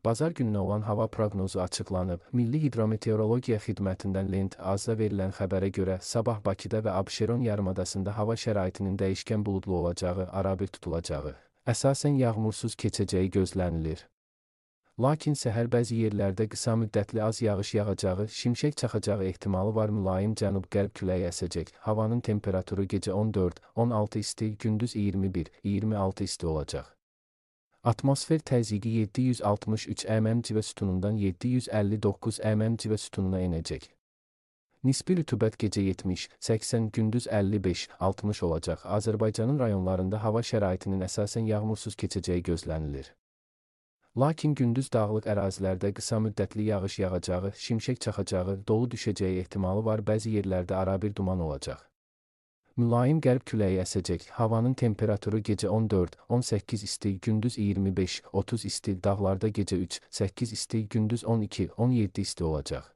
Bazar gününə olan hava proqnozu açıqlanıb. Milli Hidrometeorologiya Xidmətindən Lent AZ-da verilən xəbərə görə sabah Bakıda və Abşeron yarımadasında hava şəraitinin dəyişkən buludlu olacağı, arabir tutulacağı, əsasən yağmursuz keçəcəyi gözlənilir. Lakin səhər bəzi yerlərdə qısa müddətli az yağış yağacağı, şimşək çaxacağı ehtimalı var. Mülayim cənub-qərb küləyi əsəcək. Havanın temperaturu gecə 14-16 isti, gündüz 21-26 isti olacaq. Atmosfer təzyiqi 763 mm civə sütunundan 759 mm civə sütununa enəcək. Nisbi rütubət gecə 70-80, gündüz 55-60 olacaq. Azərbaycanın rayonlarında hava şəraitinin əsasən yağmursuz keçəcəyi gözlənilir. Lakin gündüz dağlıq ərazilərdə qısa müddətli yağış yağacağı, şimşək çaxacağı, dolu düşəcəyi ehtimalı var. Bəzi yerlərdə arabir duman olacaq. Mülayim qərb küləyi əsəcək. Havanın temperaturu gecə 14-18 isti, gündüz 25-30 isti, dağlarda gecə 3-8 isti, gündüz 12-17 isti olacaq.